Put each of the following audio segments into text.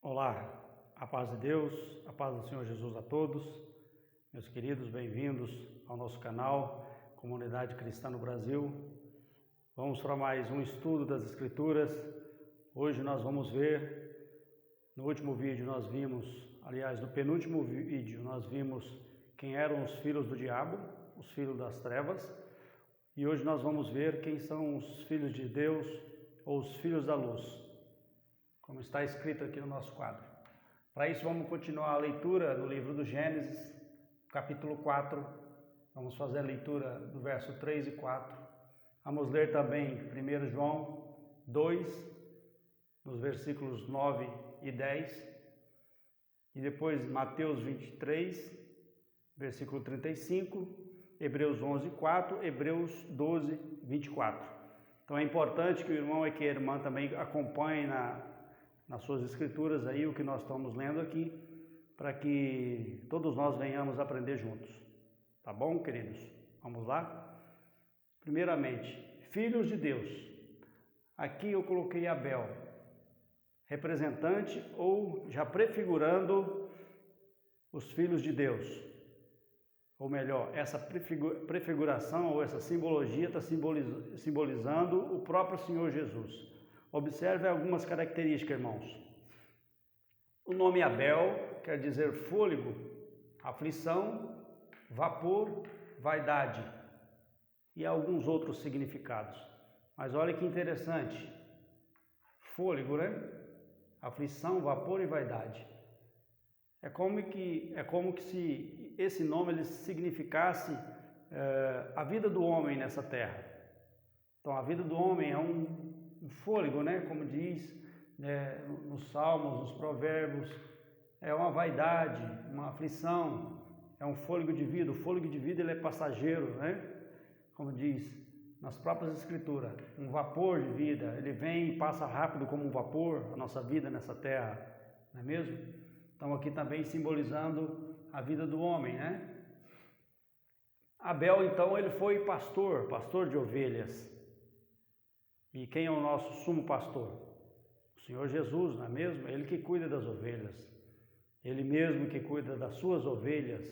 Olá, a paz de Deus, a paz do Senhor Jesus a todos, meus queridos, bem-vindos ao nosso canal Comunidade Cristã no Brasil. Vamos para mais um estudo das Escrituras. Hoje nós vamos ver, no último vídeo nós vimos, aliás, no penúltimo vídeo nós vimos quem eram os filhos do diabo, os filhos das trevas, e hoje nós vamos ver quem são os filhos de Deus ou os filhos da luz, como está escrito aqui no nosso quadro. Para isso vamos continuar a leitura no livro do Gênesis, capítulo 4, vamos fazer a leitura do verso 3 e 4, vamos ler também 1 João 2, nos versículos 9 e 10, e depois Mateus 23, versículo 35, Hebreus 11, 4, Hebreus 12, 24. Então é importante que o irmão e que a irmã também acompanhem nas suas escrituras aí o que nós estamos lendo aqui, para que todos nós venhamos aprender juntos. Tá bom, queridos? Vamos lá? Primeiramente, filhos de Deus. Aqui eu coloquei Abel, representante ou já prefigurando os filhos de Deus. Ou melhor, essa prefiguração ou essa simbologia está simbolizando o próprio Senhor Jesus. Observe algumas características, irmãos. O nome Abel quer dizer fôlego, aflição, vapor, vaidade e alguns outros significados. Mas olha que interessante, fôlego, né? Aflição, vapor e vaidade. É como que se esse nome ele significasse a vida do homem nessa terra. Então a vida do homem é um fôlego, né? Como diz nos Salmos, nos Provérbios, é uma vaidade, uma aflição, é um fôlego de vida. O fôlego de vida ele é passageiro, né? Como diz nas próprias Escrituras, um vapor de vida, ele vem e passa rápido como um vapor, a nossa vida nessa terra, não é mesmo? Então aqui também simbolizando a vida do homem, né? Abel então ele foi pastor de ovelhas. E quem é o nosso sumo pastor? O Senhor Jesus, não é mesmo? Ele que cuida das ovelhas. Ele mesmo que cuida das suas ovelhas.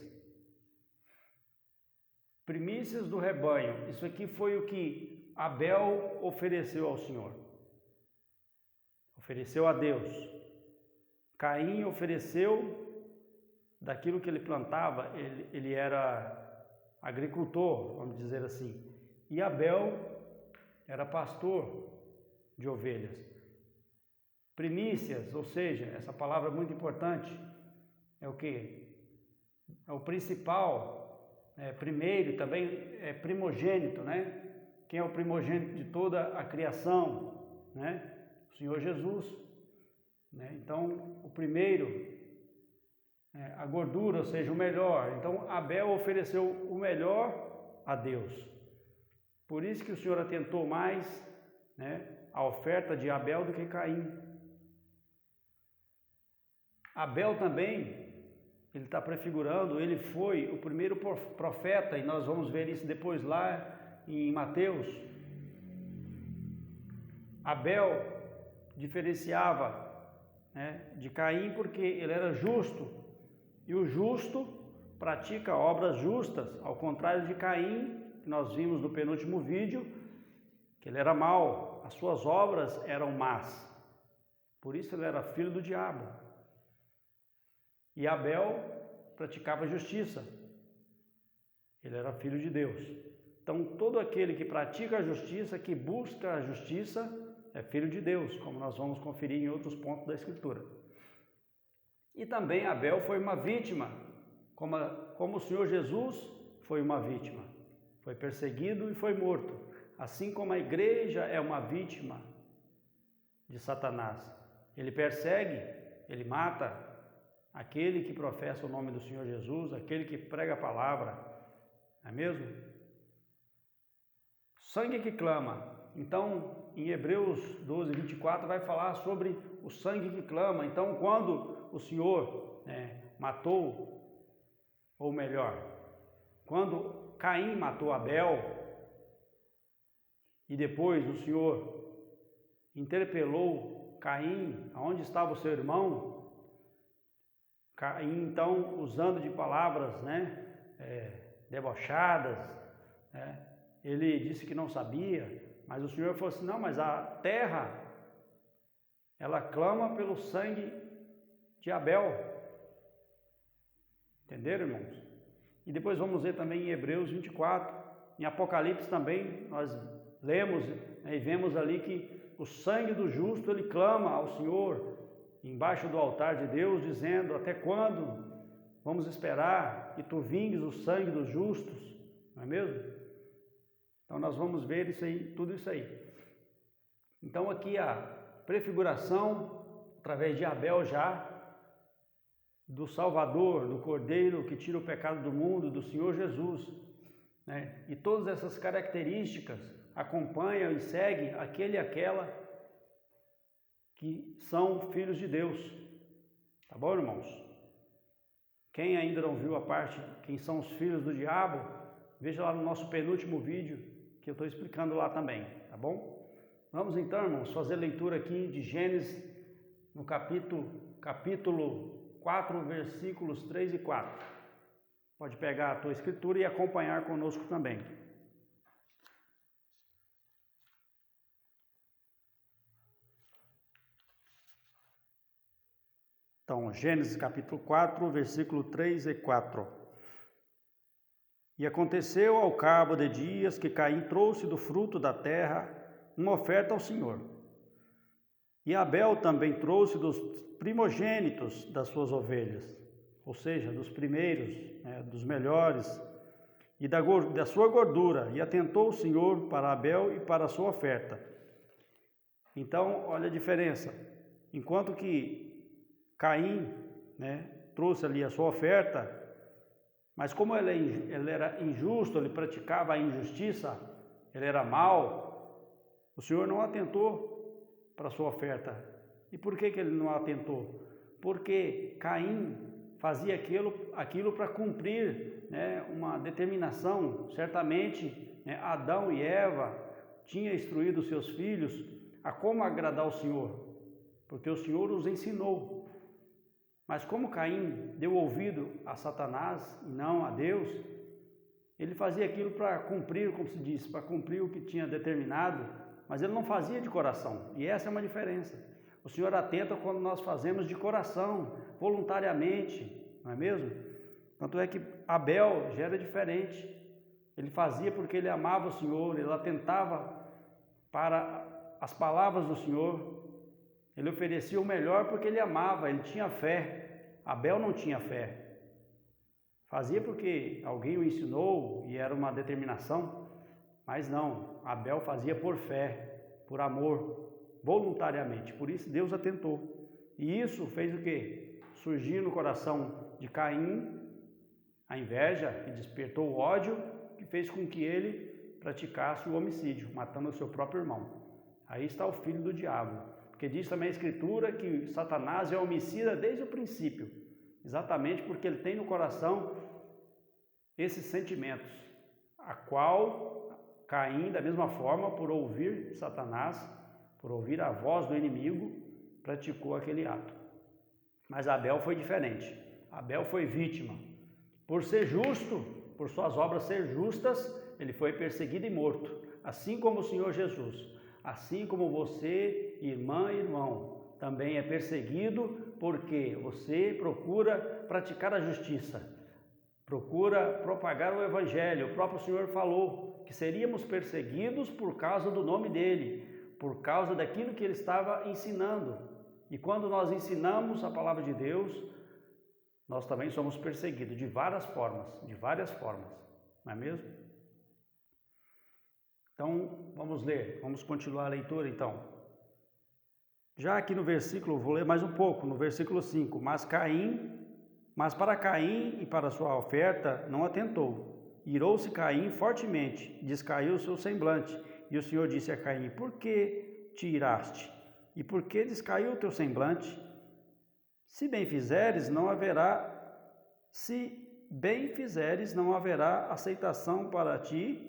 Primícias do rebanho. Isso aqui foi o que Abel ofereceu ao Senhor. Ofereceu a Deus. Caim ofereceu daquilo que ele plantava, ele era agricultor, vamos dizer assim. E Abel era pastor de ovelhas. Primícias, ou seja, essa palavra é muito importante, é o que? É o principal, primeiro, também é primogênito, né? Quem é o primogênito de toda a criação, né? O Senhor Jesus, né? Então, o primeiro, a gordura, ou seja, o melhor. Então, Abel ofereceu o melhor a Deus. Por isso que o Senhor atentou mais, né, a oferta de Abel do que Caim. Abel também, ele está prefigurando, ele foi o primeiro profeta, e nós vamos ver isso depois lá em Mateus. Abel diferenciava, né, de Caim porque ele era justo, e o justo pratica obras justas, ao contrário de Caim, que nós vimos no penúltimo vídeo, que ele era mau, as suas obras eram más, por isso ele era filho do diabo. E Abel praticava justiça, ele era filho de Deus. Então todo aquele que pratica a justiça, que busca a justiça, é filho de Deus, como nós vamos conferir em outros pontos da Escritura. E também Abel foi uma vítima, como o Senhor Jesus foi uma vítima. Foi perseguido e foi morto, assim como a igreja é uma vítima de Satanás. Ele persegue, ele mata aquele que professa o nome do Senhor Jesus, aquele que prega a palavra, não é mesmo? Sangue que clama. Então, em Hebreus 12, 24, vai falar sobre o sangue que clama. Então, quando o Senhor matou, ou melhor, quando Caim matou Abel, e depois o Senhor interpelou Caim, aonde estava o seu irmão? Caim, então, usando de palavras, né, debochadas, né, ele disse que não sabia, mas o Senhor falou assim, não, mas a terra, ela clama pelo sangue de Abel. Entenderam, irmãos? E depois vamos ver também em Hebreus 24, em Apocalipse também, nós lemos, né, e vemos ali que o sangue do justo, ele clama ao Senhor, embaixo do altar de Deus, dizendo, até quando vamos esperar que tu vingues o sangue dos justos, não é mesmo? Então nós vamos ver isso aí, tudo isso aí. Então aqui a prefiguração, através de Abel já, do Salvador, do Cordeiro que tira o pecado do mundo, do Senhor Jesus, né? E todas essas características acompanham e seguem aquele e aquela que são filhos de Deus. Tá bom, irmãos? Quem ainda não viu a parte, quem são os filhos do diabo, veja lá no nosso penúltimo vídeo, que eu estou explicando lá também, tá bom? Vamos então, irmãos, fazer leitura aqui de Gênesis, no capítulo 4, versículos 3 e 4. Pode pegar a tua escritura e acompanhar conosco também. Então, Gênesis capítulo 4, versículo 3 e 4. E aconteceu ao cabo de dias que Caim trouxe do fruto da terra uma oferta ao Senhor. E Abel também trouxe dos primogênitos das suas ovelhas, ou seja, dos primeiros, né, dos melhores, e da sua gordura. E atentou o Senhor para Abel e para a sua oferta. Então, olha a diferença. Enquanto que Caim, né, trouxe ali a sua oferta, mas como ele era injusto, ele praticava a injustiça, ele era mau, o Senhor não atentou para a sua oferta. E por que ele não atentou? Porque Caim fazia aquilo para cumprir, né, uma determinação. Certamente, né, Adão e Eva tinham instruído seus filhos a como agradar o Senhor, porque o Senhor os ensinou. Mas como Caim deu ouvido a Satanás e não a Deus, ele fazia aquilo para cumprir, como se diz, para cumprir o que tinha determinado, mas ele não fazia de coração. E essa é uma diferença. O Senhor atenta quando nós fazemos de coração, voluntariamente, não é mesmo? Tanto é que Abel já era diferente. Ele fazia porque ele amava o Senhor, ele atentava para as palavras do Senhor. Ele oferecia o melhor porque ele amava, ele tinha fé. Abel não tinha fé. Fazia porque alguém o ensinou e era uma determinação, mas não. Abel fazia por fé, por amor, voluntariamente. Por isso Deus atentou. E isso fez o quê? Surgir no coração de Caim a inveja, que despertou o ódio, que fez com que ele praticasse o homicídio, matando o seu próprio irmão. Aí está o filho do diabo. Porque diz também a Escritura que Satanás é homicida desde o princípio, exatamente porque ele tem no coração esses sentimentos, a qual Caim, da mesma forma, por ouvir Satanás, por ouvir a voz do inimigo, praticou aquele ato. Mas Abel foi diferente. Abel foi vítima. Por ser justo, por suas obras ser justas, ele foi perseguido e morto, assim como o Senhor Jesus. Assim como você, irmã e irmão, também é perseguido porque você procura praticar a justiça, procura propagar o Evangelho. O próprio Senhor falou que seríamos perseguidos por causa do nome dEle, por causa daquilo que Ele estava ensinando. E quando nós ensinamos a palavra de Deus, nós também somos perseguidos de várias formas, não é mesmo? Então, vamos ler, vamos continuar a leitura então. Já aqui no versículo, vou ler mais um pouco, no versículo 5. Mas para Caim e para sua oferta não atentou. Irou-se Caim fortemente, descaiu o seu semblante. E o Senhor disse a Caim: por que te iraste? E por que descaiu o teu semblante? Se bem fizeres, não haverá aceitação para ti.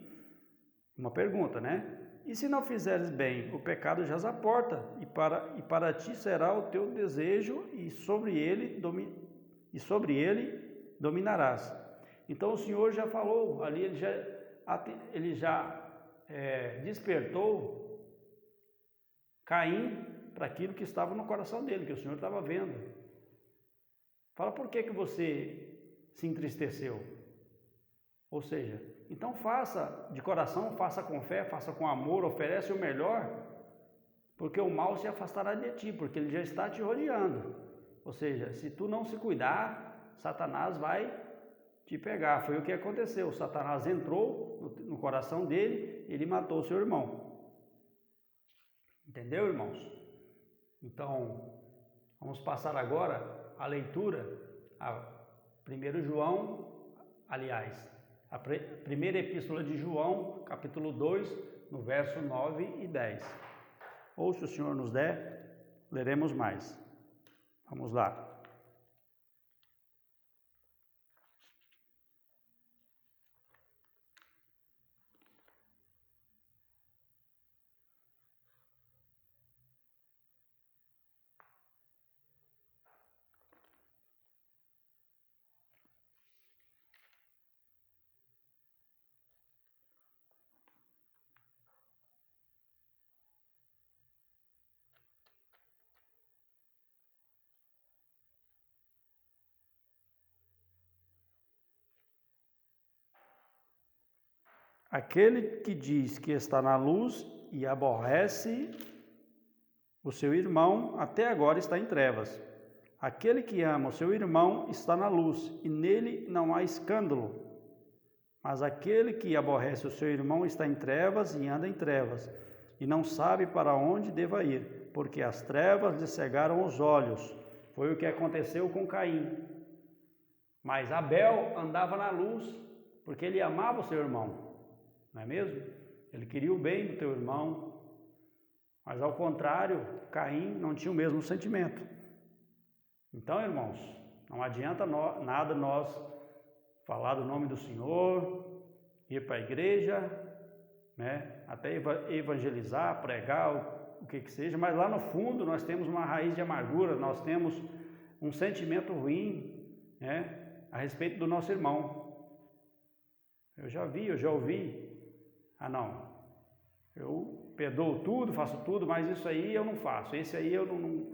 Uma pergunta, né? E se não fizeres bem, o pecado jaz à porta, e para ti será o teu desejo, e sobre ele dominarás. Então o Senhor já falou, ali ele já despertou Caim para aquilo que estava no coração dele, que o Senhor estava vendo. Fala, por que você se entristeceu? Ou seja, então faça de coração, faça com fé, faça com amor, oferece o melhor, porque o mal se afastará de ti, porque ele já está te rodeando. Ou seja, se tu não se cuidar, Satanás vai te pegar. Foi o que aconteceu. Satanás entrou no coração dele, ele matou o seu irmão. Entendeu, irmãos? Então, vamos passar agora a leitura a 1 João, aliás, a primeira epístola de João, capítulo 2, no verso 9 e 10. Ou, se o Senhor nos der, leremos mais. Vamos lá. Aquele que diz que está na luz e aborrece o seu irmão, até agora está em trevas. Aquele que ama o seu irmão está na luz, e nele não há escândalo. Mas aquele que aborrece o seu irmão está em trevas e anda em trevas, e não sabe para onde deva ir, porque as trevas lhe cegaram os olhos. Foi o que aconteceu com Caim. Mas Abel andava na luz, porque ele amava o seu irmão. Não é mesmo? Ele queria o bem do teu irmão, mas ao contrário, Caim não tinha o mesmo sentimento. Então, irmãos, não adianta nada nós falar do nome do Senhor, ir para a igreja, né? Até evangelizar, pregar, o que seja, mas lá no fundo nós temos uma raiz de amargura, nós temos um sentimento ruim, né? A respeito do nosso irmão. Eu já ouvi. Ah, não, eu perdoo tudo, faço tudo, mas isso aí eu não faço, esse aí eu não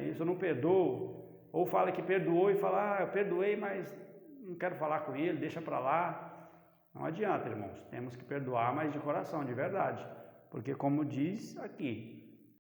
isso eu não perdoo. Ou fala que perdoou e fala, eu perdoei, mas não quero falar com ele, deixa para lá. Não adianta, irmãos, temos que perdoar, mas de coração, de verdade. Porque como diz aqui,